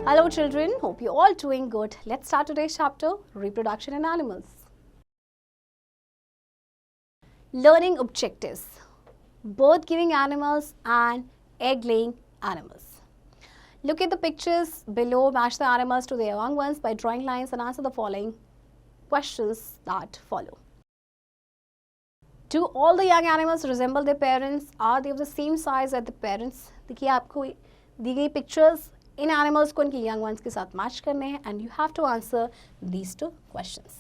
Hello children, hope you're all doing good. Let's start today's chapter, Reproduction in Animals. Learning objectives, birth-giving animals and egg-laying animals. Look at the pictures below, match the animals to their young ones by drawing lines and answer the following questions that follow. Do all the young animals resemble their parents? Are they of the same size as the parents? देखिए आपको दी गई pictures इन animals को इनके young ones के साथ match करने हैं and you have to answer these two questions.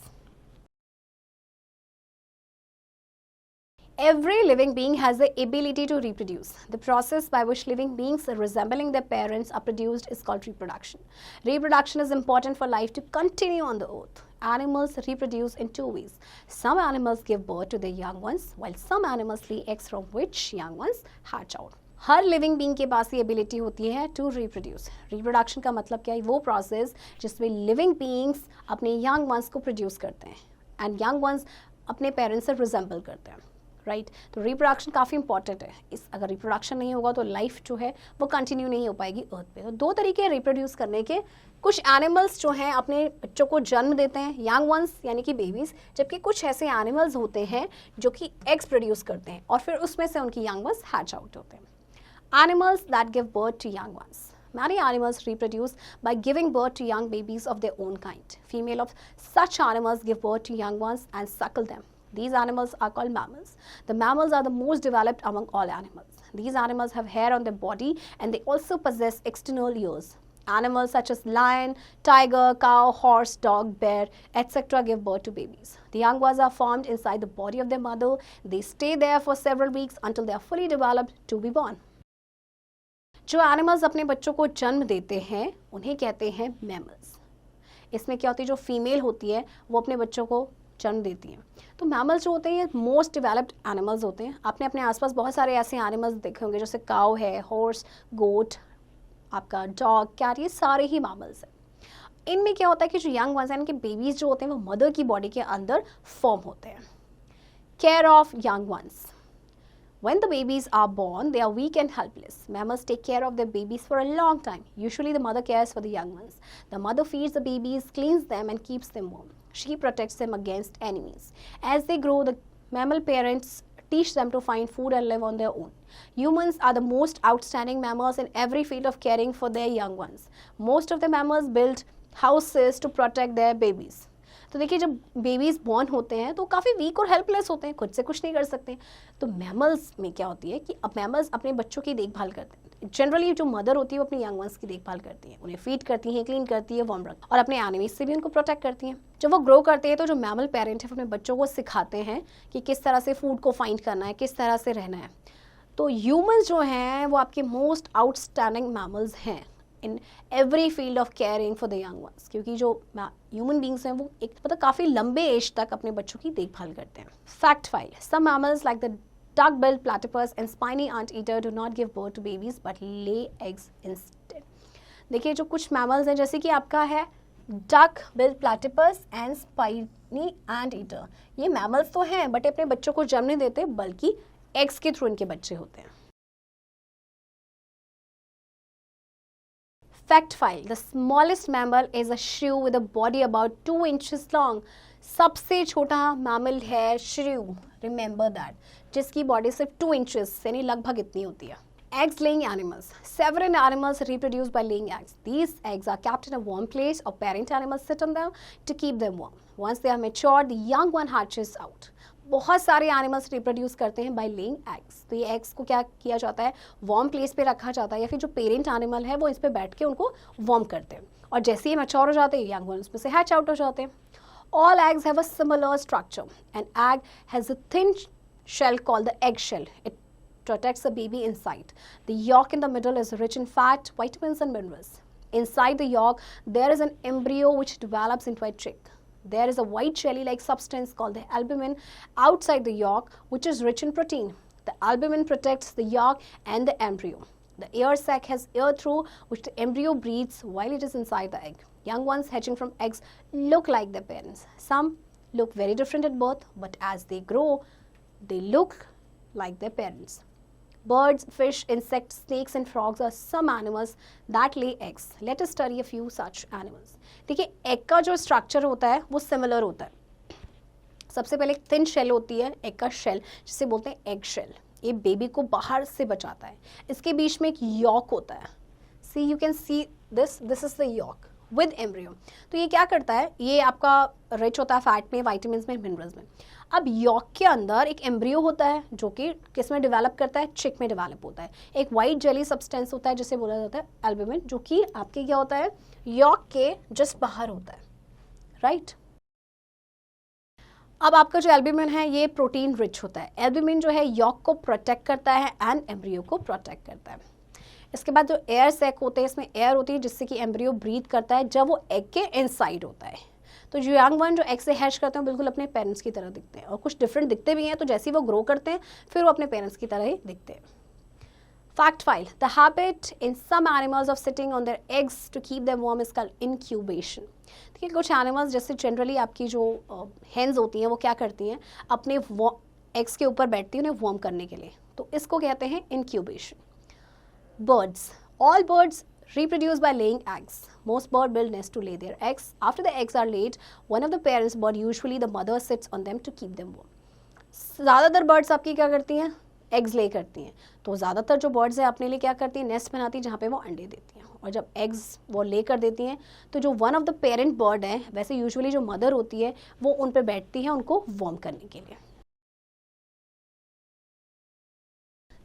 Every living being has the ability to reproduce. The process by which living beings resembling their parents are produced is called reproduction. Reproduction is important for life to continue on the earth. Animals reproduce in two ways. Some animals give birth to their young ones, while some animals lay eggs from which young ones hatch out. Her living being के पास ये ability होती है to reproduce. Reproduction का मतलब क्या है? वो process जिसमें लिविंग बीइंग्स अपने यंग वंस को प्रोड्यूस करते हैं एंड यंग वंस अपने पेरेंट्स से रिजेंबल करते हैं, राइट? तो रिप्रोडक्शन काफ़ी इंपॉर्टेंट है. अगर रिप्रोडक्शन नहीं होगा तो लाइफ जो है वो कंटिन्यू नहीं हो पाएगी अर्थ पे. तो दो तरीके हैं रिप्रोड्यूस करने के. कुछ एनिमल्स जो हैं अपने बच्चों को जन्म देते हैं, यंग वंस यानी कि बेबीज़, जबकि कुछ ऐसे एनिमल्स होते हैं जो कि एग्स प्रोड्यूस करते हैं और फिर उसमें से उनकी यंग वंस हैच आउट होते हैं. Animals that give birth to young ones. Many animals reproduce by giving birth to young babies of their own kind. Female of such animals give birth to young ones and suckle them. These animals are called mammals. The mammals are the most developed among all animals. These animals have hair on their body and they also possess external ears. Animals such as lion, tiger, cow, horse, dog, bear, etc. give birth to babies. The young ones are formed inside the body of their mother. They stay there for several weeks until they are fully developed to be born. जो animals अपने बच्चों को जन्म देते हैं उन्हें कहते हैं मैमल्स. इसमें क्या होती है, जो फीमेल होती है वो अपने बच्चों को जन्म देती हैं. तो मैमल्स जो होते हैं मोस्ट डेवलप्ड एनिमल्स होते हैं. आपने अपने आसपास बहुत सारे ऐसे एनिमल्स देखे होंगे जैसे काऊ है, हॉर्स, गोट, आपका डॉग, कैट, ये सारे ही मैमल्स हैं. इनमें क्या होता है कि जो यंग वंस हैं, इनके बेबीज जो होते हैं वो मदर की बॉडी के अंदर फॉर्म होते हैं. Care of young ones. When the babies are born, they are weak and helpless. Mammals take care of their babies for a long time. Usually the mother cares for the young ones. The mother feeds the babies, cleans them and keeps them warm. She protects them against enemies. As they grow, the mammal parents teach them to find food and live on their own. Humans are the most outstanding mammals in every field of caring for their young ones. Most of the mammals build houses to protect their babies. तो देखिए जब babies born होते हैं तो काफ़ी week और helpless होते हैं, खुद से कुछ नहीं कर सकते. तो मैमल्स में क्या होती है कि अब मैमल्स अपने बच्चों की देखभाल करते हैं. जनरली जो मदर होती है वो अपने यंग वंस की देखभाल करती हैं, उन्हें फीड करती हैं, क्लीन करती है, वार्म रखती है और अपने एनिमीज से भी उनको प्रोटेक्ट करती हैं. जब वो ग्रो करते हैं तो जो मैमल पेरेंट है वो अपने बच्चों को सिखाते हैं कि किस तरह से फूड को फाइंड करना है, किस तरह से रहना है. तो ह्यूमन्स जो हैं वो आपके मोस्ट आउटस्टैंडिंग मैमल्स हैं in every field of caring for the young ones, क्योंकि जो ह्यूमन बींग्स हैं वो एक मतलब काफ़ी लंबे एज तक अपने बच्चों की देखभाल करते हैं. Fact file. Some mammals like the duck-billed platypus and spiny anteater do not give birth to babies but lay eggs instead. देखिए जो कुछ मैमल्स हैं जैसे कि आपका है duck-billed platypus and spiny anteater, ये मैमल्स तो हैं बट अपने बच्चों को जन्म नहीं देते बल्कि एग्स के थ्रू इनके बच्चे होते हैं. Fact file. The smallest mammal is a shrew with a body about 2 inches long. सबसे छोटा मैमल है श्रीव, रिमेंबर दैट, जिसकी बॉडी सिर्फ 2 इंचेस यानी लगभग इतनी होती है. Eggs laying animals. Several animals reproduce by laying eggs. These eggs are kept in a warm place or parent animals sit on them to keep them warm. Once they are mature, the young one hatches out. बहुत सारे animals reproduce करते हैं by laying eggs. तो ये eggs को क्या किया जाता है, वार्म प्लेस पे रखा जाता है या फिर जो पेरेंट एनिमल है वो इस पे बैठ के उनको वार्म करते हैं और जैसे ही मैच्योर हो जाते हैं यंग वन उसमें से हैच आउट हो जाते हैं. All eggs have a similar structure. An egg has a thin shell called the egg shell. It protects the baby inside. The yolk in the middle is rich in fat, vitamins and minerals. Inside the yolk there is an embryo which develops into a chick. There is a white jelly-like substance called the albumin outside the yolk, which is rich in protein. The albumin protects the yolk and the embryo. The air sac has air through which the embryo breathes while it is inside the egg. Young ones hatching from eggs look like their parents. Some look very different at birth, but as they grow, they look like their parents. Birds, fish, insects, snakes and frogs are some animals that lay eggs. Let us study a few such animals. देखिए egg का जो structure होता है वो similar होता है. सबसे पहले एक थिन शेल होती है एग का शेल, जिसे बोलते हैं एग शेल. ये बेबी को बाहर से बचाता है. इसके बीच में एक यॉक होता है. See you can see this is the yolk with embryo. तो ये क्या करता है, ये आपका रिच होता है फैट में, वाइटामिन में, मिनरल्स में. अब यॉक के अंदर एक एम्ब्रियो होता है जो कि किस में डेवलप करता है, चिक में डेवलप होता है. एक वाइट जेली सब्सटेंस होता है जिसे बोला जाता है एल्ब्यूमिन, जो कि आपके क्या होता है, यॉक के जस्ट बाहर होता है. राइट. अब आपका जो एल्ब्यूमिन है ये प्रोटीन रिच होता है. एल्ब्यूमिन जो है यॉक को प्रोटेक्ट करता है एंड एम्ब्रियो को प्रोटेक्ट करता है. इसके बाद जो एयर सैक होते हैं, इसमें एयर होती है जिससे कि एम्ब्रियो ब्रीथ करता है जब वो एग के इनसाइड होता है. तो जो यंग वन जो एग से हैच करते हैं बिल्कुल अपने पेरेंट्स की तरह दिखते हैं, और कुछ डिफरेंट दिखते भी हैं. तो जैसे ही वो ग्रो करते हैं फिर वो अपने पेरेंट्स की तरह ही दिखते हैं. Fact file. The habit in some animals of sitting on their eggs to keep them warm is called incubation. देखिए कुछ एनिमल्स जैसे जनरली आपकी जो हेन्स होती हैं वो क्या करती हैं, अपने एग्स के ऊपर बैठती हैं उन्हें वार्म करने के लिए. तो इसको कहते हैं incubation. Birds. All birds reproduce by laying eggs. Most birds build nests to lay their eggs. After the eggs are laid, one of the parents bird, usually the mother, sits on them to keep them warm. ज़्यादातर birds आपकी क्या करती हैं, eggs ले करती हैं. तो ज़्यादातर जो बर्ड्स हैं अपने लिए क्या करती हैं, नेस्ट बनाती हैं जहाँ पे वो अंडे देती हैं. और जब एग्स वो ले कर देती हैं तो जो one of the parent bird है, वैसे यूजुअली जो मदर होती है वो उन पर बैठती है उनको वार्म करने के लिए.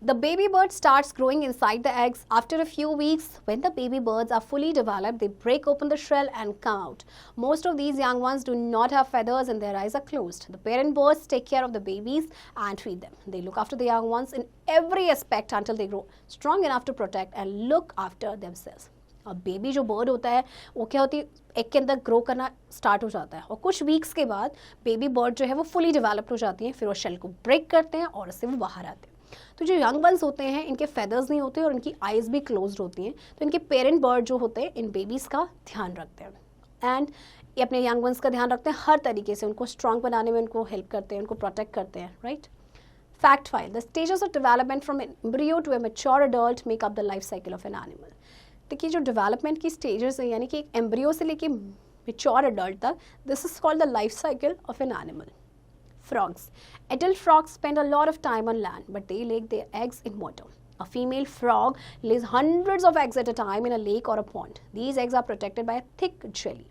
The baby bird starts growing inside the eggs. After a few weeks, when the baby birds are fully developed, they break open the shell and come out. Most of these young ones do not have feathers and their eyes are closed. The parent birds take care of the babies and feed them. They look after the young ones in every aspect until they grow strong enough to protect and look after themselves. अब baby जो bird होता है वो क्या होती है, egg के अंदर ग्रो करना स्टार्ट हो जाता है, और कुछ वीक्स के बाद बेबी बर्ड जो है वो फुली डेवलप्ड हो जाती है. फिर वो शेल को ब्रेक करते हैं और उससे वो बाहर आते हैं. तो जो यंग वंस होते हैं इनके फेदर्स नहीं होते और इनकी आइज़ भी क्लोज्ड होती हैं. तो इनके पेरेंट बर्ड जो होते हैं इन बेबीज़ का ध्यान रखते हैं एंड ये अपने यंग वंस का ध्यान रखते हैं. हर तरीके से उनको स्ट्रॉन्ग बनाने में उनको हेल्प करते हैं, उनको प्रोटेक्ट करते हैं. Right. Fact file. The stages of development from embryo to a mature adult make up the life cycle of an animal. देखिए जो डेवलपमेंट की स्टेजेस है, यानी कि एक एम्ब्रियो से लेके मैच्योर एडल्ट तक, this is called the life cycle of an animal. Frogs. Adult frogs spend a lot of time on land, but they lay their eggs in water. A female frog lays hundreds of eggs at a time in a lake or a pond. These eggs are protected by a thick jelly.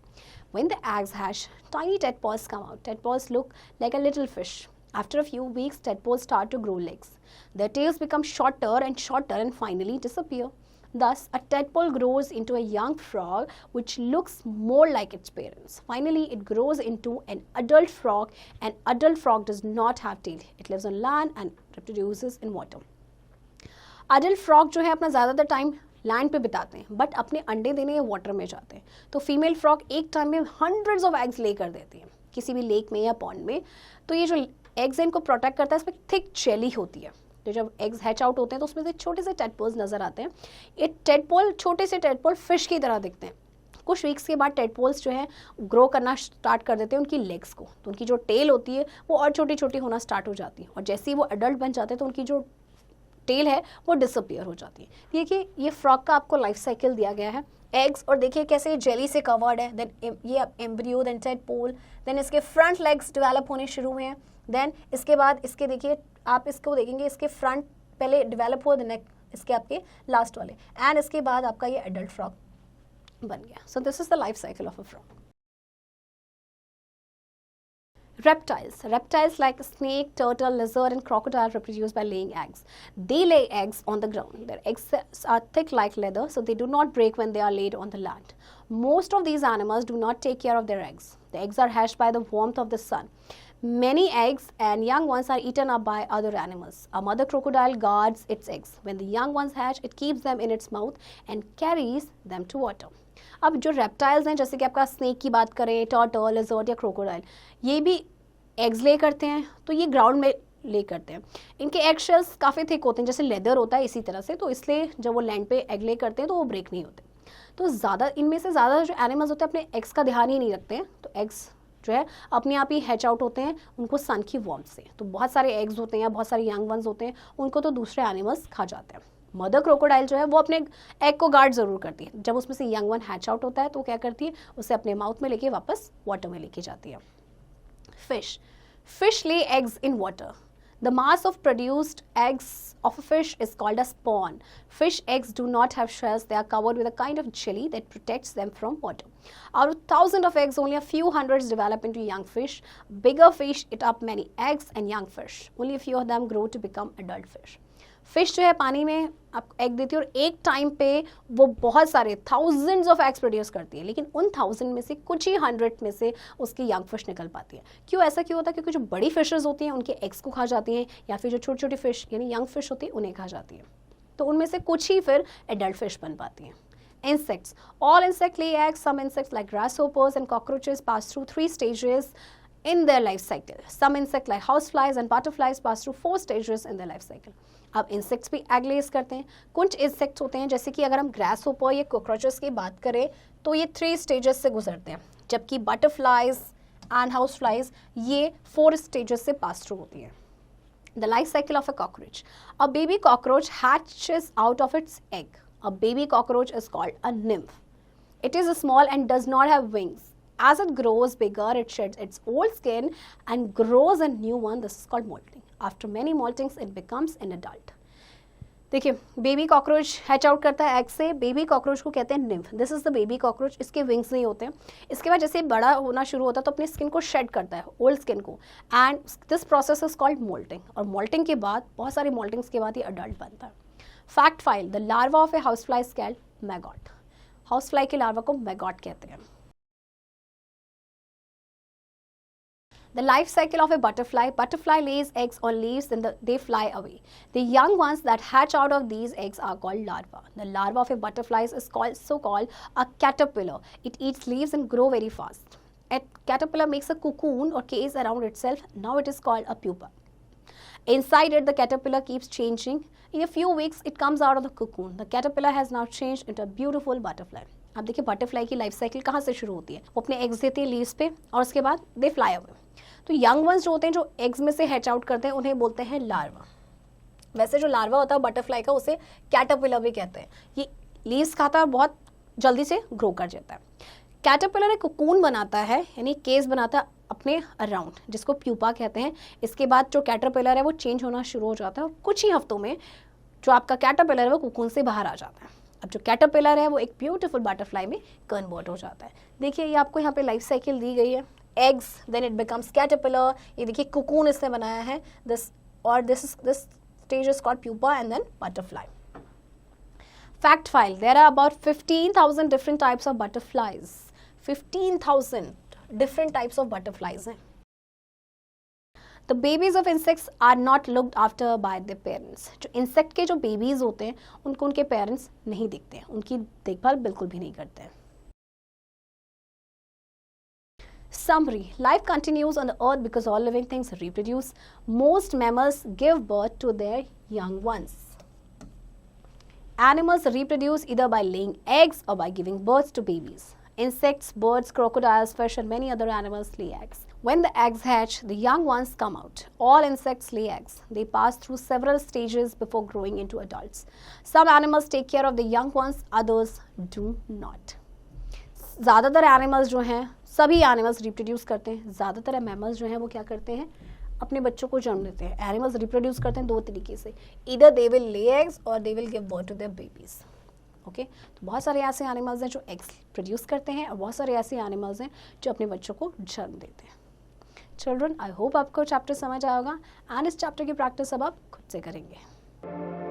When the eggs hatch, tiny tadpoles come out. Tadpoles look like a little fish. After a few weeks, tadpoles start to grow legs. Their tails become shorter and shorter and finally disappear. Thus, a tadpole grows into a young frog which looks more like its parents. Finally, it grows into an adult frog. An adult frog does not have tail. It lives on land and reproduces in water. Adult frog जो है अपना ज़्यादातर time land पे बिताते हैं, but अपने अंडे देने या वाटर में जाते हैं. तो फीमेल फ्रॉग एक टाइम में हंड्रेड्स ऑफ एग्स ले कर देती हैं किसी भी लेक में या पॉन्ड में. तो ये जो एग्स इनको प्रोटेक्ट करता है, इसमें थिक जेली होती है. तो जब एग्स हैच आउट होते हैं तो उसमें से छोटे से टेडपोल्स नजर आते हैं. ये टेडपोल, छोटे से टेडपोल फिश की तरह दिखते हैं. कुछ वीक्स के बाद टेडपोल्स जो है ग्रो करना स्टार्ट कर देते हैं उनकी लेग्स को. तो उनकी जो टेल होती है वो और छोटी छोटी होना स्टार्ट हो जाती है, और जैसे ही वो अडल्ट बन जाते हैं तो उनकी जो टेल है वो डिसअपियर हो जाती है. देखिए ये फ्रॉग का आपको लाइफ साइकिल दिया गया है. एग्स, और देखिए कैसे जेली से कवर्ड है. देन ये एम्ब्रियो, देन टेडपोल, देन इसके फ्रंट लेग्स डेवलप होने शुरू हुए हैं. देन इसके बाद इसके देखिए, आप इसको देखेंगे, इसके फ्रंट पहले डेवलप हुआ, नेक इसके आपके लास्ट वाले, एंड इसके बाद आपका ये एडल्ट फ्रॉग बन गया. So this is the life cycle of a frog. Reptiles. Reptiles like snake, turtle, lizard and crocodile reproduce by laying eggs. They lay eggs on the ground. Their eggs are thick like leather, so they do not break when they are laid on the land. Most of these animals do not take care of their eggs. The eggs are hatched by the warmth of the sun. Many eggs and young ones are eaten up by other animals. A mother crocodile guards its eggs. When the young ones hatch, it keeps them in its mouth and carries them to water. अब जो reptiles हैं, जैसे कि आपका snake की बात करें, turtle, lizard या क्रोकोडाइल, ये भी एग्स ले करते हैं. तो ये ग्राउंड में ले करते हैं. इनके एग शेल्स काफ़ी थिक होते हैं, जैसे लेदर होता है इसी तरह से. तो इसलिए जब वो लैंड पे एग ले करते हैं तो वो ब्रेक नहीं होते. तो ज़्यादा इनमें से ज़्यादा जो एनिमल्स होते हैं अपने एग्स का ध्यान ही नहीं रखते हैं. तो एग्स जो है अपने आप ही हैच आउट होते हैं उनको सन की वार्मथ से। तो बहुत सारे एग्स होते हैं या बहुत सारे यंग वंस होते हैं, उनको तो दूसरे एनिमल्स खा जाते हैं। मदर क्रोकोडाइल जो है वो अपने एग को गार्ड ज़रूर करती है। जब उसमें से यंग वन हैच आउट होता है तो क्या करती है, उसे अपने माउथ में लेके वापस वाटर में लेके जाती है। Fish lay eggs in water. The mass of produced eggs of a fish is called a spawn. Fish eggs do not have shells. They are covered with a kind of jelly that protects them from water. Out of thousands of eggs, only a few hundreds develop into young fish. Bigger fish eat up many eggs and young fish. Only a few of them grow to become adult fish. Fish जो है पानी में आपको egg देती है और एक time पे वो बहुत सारे थाउजेंड्स ऑफ एग्स प्रोड्यूस करती है, लेकिन उन 1000 में से कुछ ही 100 में से उसकी यंग फिश निकल पाती है। क्यों ऐसा क्यों होता है? क्योंकि जो बड़ी फिशेस होती हैं उनके एग्स को खा जाती हैं, या फिर जो छोटी छोटी फिश यानी यंग फिश होती है उन्हें खा जाती है। तो उनमें से कुछ ही फिर एडल्ट फिश बन पाती हैं। Insects. All insects lay eggs. Some insects like grasshoppers and cockroaches pass through 3 stages in their life cycle. Some insects like houseflies and butterflies pass through 4 stages in their life cycle. अब insects भी egg less करते हैं। कुछ insects होते हैं जैसे कि अगर हम ग्रास होपर या कॉकरोचेस की बात करें तो ये 3 स्टेजेस से गुजरते हैं, जबकि बटरफ्लाइज एंड हाउस फ्लाइज ये 4 स्टेजेस से पास थ्रू होती है। The life cycle of a cockroach. A baby cockroach hatches out of its egg. A baby cockroach is called a nymph. It is small and does not have wings. As it grows bigger, it sheds its old skin and grows a new one. This is called molting. After many moltings, it becomes an adult. देखिए, baby cockroach hatch out करता है egg से। Baby cockroach को कहते हैं nymph. This is the baby cockroach. इसके wings नहीं होते हैं। इसके बाद जैसे बड़ा होना शुरू होता है तो अपने स्किन को शेड करता है, ओल्ड स्किन को, and this process is called moulting. और मोल्टिंग के बाद, बहुत सारी मोल्टिंग्स के बाद ये अडल्ट बनता है। Fact file: the larva of A housefly is called maggot. Housefly के लार्वा को मैगॉट कहते हैं। The life cycle of a butterfly. Butterfly lays eggs on leaves, then they fly away. The young ones that hatch out of these eggs are called larvae. The larva of a butterfly is called a caterpillar. It eats leaves and grow very fast. A caterpillar makes a cocoon or case around itself. Now it is called a pupa. Inside it, the caterpillar keeps changing. In a few weeks, it comes out of the cocoon. The caterpillar has now changed into a beautiful butterfly. अब देखिए butterfly की life cycle कहाँ से शुरू होती है? वो अपने एग्स देते हैं लीव्स पे और उसके बाद दे फ्लाई अवे। तो यंग वंस जो होते हैं, जो एग्स में से हैच आउट करते हैं, उन्हें बोलते हैं लार्वा। वैसे जो लार्वा होता है बटरफ्लाई का, उसे कैटरपिलर भी कहते हैं। ये लीव्स खाता है और बहुत जल्दी से ग्रो कर जाता है। कैटरपिलर एक कोकून बनाता है, यानी केस बनाता है अपने अराउंड, जिसको प्यूपा कहते हैं। इसके बाद जो कैटरपिलर है वो चेंज होना शुरू हो जाता है और कुछ ही हफ्तों में जो आपका कैटरपिलर है वो कोकून से बाहर आ जाता है। अब जो कैटरपिलर है वो एक ब्यूटीफुल बटरफ्लाई में कन्वर्ट हो जाता है। देखिए ये आपको यहाँ पे लाइफ साइकिल दी गई है। Eggs, then it becomes caterpillar. ये देखिए कोकून इसने बनाया है, this stage is called pupa and then butterfly. Fact file: there are about 15,000 different types of butterflies. 15,000 different types of butterflies हैं। The babies of insects are not looked after by their parents. जो insect के जो babies होते हैं उनको उनके parents नहीं देखते हैं, उनकी देखभाल बिल्कुल भी नहीं करते हैं। Summary: life continues on the earth because all living things reproduce. Most mammals give birth to their young ones. Animals reproduce either by laying eggs or by giving birth to babies. Insects, birds, crocodiles, fish, and many other animals lay eggs. When the eggs hatch, the young ones come out. All insects lay eggs. They pass through several stages before growing into adults. Some animals take care of the young ones, others do not. ज़्यादातर animals जो हैं, सभी animals reproduce करते हैं। ज़्यादातर mammals जो हैं वो क्या करते हैं, अपने बच्चों को जन्म देते हैं। एनिमल्स रिप्रोड्यूस करते हैं 2 तरीके से, इधर दे विल ले एग्स और they will give birth to their babies. Okay, तो बहुत सारे ऐसे एनिमल्स हैं जो एग्स प्रोड्यूस करते हैं और बहुत सारे ऐसे एनिमल्स हैं जो अपने बच्चों को जन्म देते हैं। चिल्ड्रन, आई होप आपको चैप्टर समझ आएगा एंड इस चैप्टर की प्रैक्टिस अब आप खुद से करेंगे।